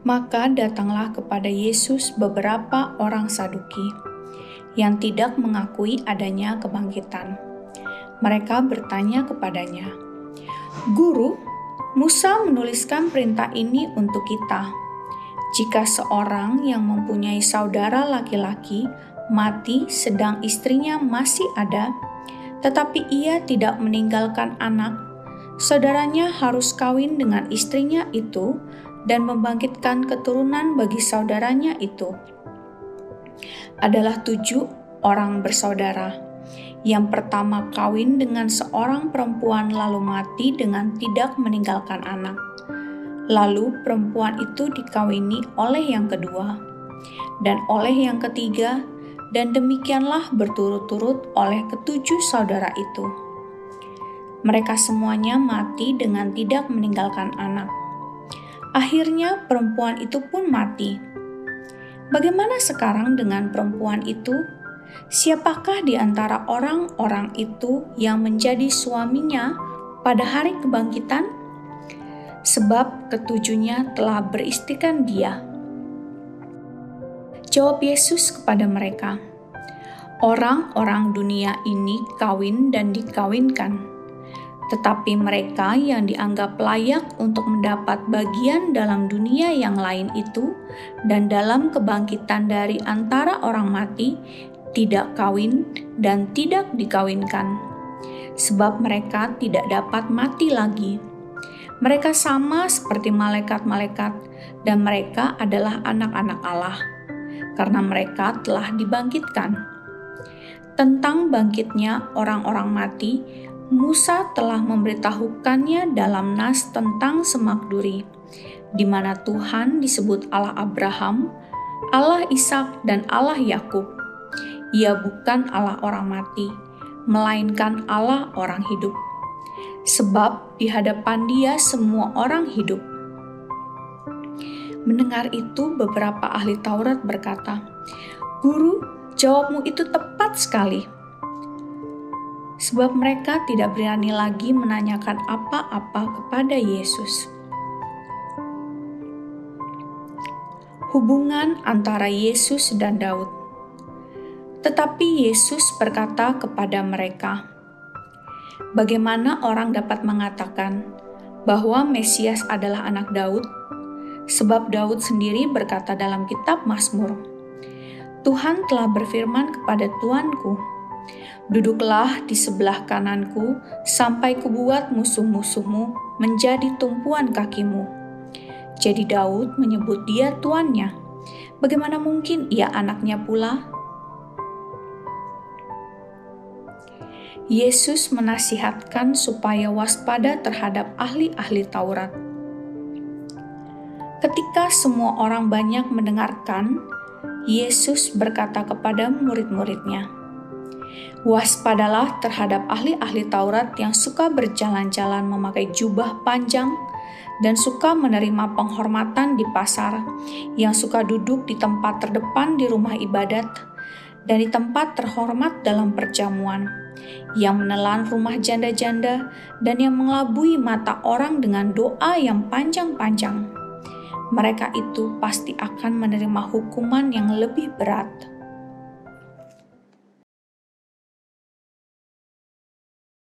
Maka datanglah kepada Yesus beberapa orang Saduki yang tidak mengakui adanya kebangkitan. Mereka bertanya kepadanya, "Guru, Musa menuliskan perintah ini untuk kita. Jika seorang yang mempunyai saudara laki-laki mati sedang istrinya masih ada, tetapi ia tidak meninggalkan anak, saudaranya harus kawin dengan istrinya itu dan membangkitkan keturunan bagi saudaranya itu." Adalah 7 orang bersaudara. Yang pertama kawin dengan seorang perempuan lalu mati dengan tidak meninggalkan anak. Lalu perempuan itu dikawini oleh yang kedua, dan oleh yang ketiga, dan demikianlah berturut-turut oleh ke-7 saudara itu. Mereka semuanya mati dengan tidak meninggalkan anak. Akhirnya perempuan itu pun mati. Bagaimana sekarang dengan perempuan itu? Siapakah di antara orang-orang itu yang menjadi suaminya pada hari kebangkitan? Sebab ke-7-nya telah beristrikan dia. Jawab Yesus kepada mereka, "Orang-orang dunia ini kawin dan dikawinkan. Tetapi mereka yang dianggap layak untuk mendapat bagian dalam dunia yang lain itu dan dalam kebangkitan dari antara orang mati, tidak kawin dan tidak dikawinkan. Sebab mereka tidak dapat mati lagi. Mereka sama seperti malaikat-malaikat dan mereka adalah anak-anak Allah, karena mereka telah dibangkitkan. Tentang bangkitnya orang-orang mati, Musa telah memberitahukannya dalam nas tentang Semak Duri, di mana Tuhan disebut Allah Abraham, Allah Ishak, dan Allah Yakub. Ia bukan Allah orang mati, melainkan Allah orang hidup. Sebab di hadapan Dia semua orang hidup." Mendengar itu, beberapa ahli Taurat berkata, "Guru, jawabmu itu tepat sekali." Sebab mereka tidak berani lagi menanyakan apa-apa kepada Yesus. Hubungan antara Yesus dan Daud. Tetapi Yesus berkata kepada mereka, "Bagaimana orang dapat mengatakan bahwa Mesias adalah anak Daud? Sebab Daud sendiri berkata dalam kitab Mazmur, 'Tuhan telah berfirman kepada Tuanku, duduklah di sebelah kananku sampai kubuat musuh-musuhmu menjadi tumpuan kakimu.' Jadi Daud menyebut dia tuannya. Bagaimana mungkin ia anaknya pula?" Yesus menasihatkan supaya waspada terhadap ahli-ahli Taurat. Ketika semua orang banyak mendengarkan, Yesus berkata kepada murid-muridnya, "Waspadalah terhadap ahli-ahli Taurat yang suka berjalan-jalan memakai jubah panjang dan suka menerima penghormatan di pasar, yang suka duduk di tempat terdepan di rumah ibadat dan di tempat terhormat dalam perjamuan, yang menelan rumah janda-janda dan yang mengelabui mata orang dengan doa yang panjang-panjang. Mereka itu pasti akan menerima hukuman yang lebih berat."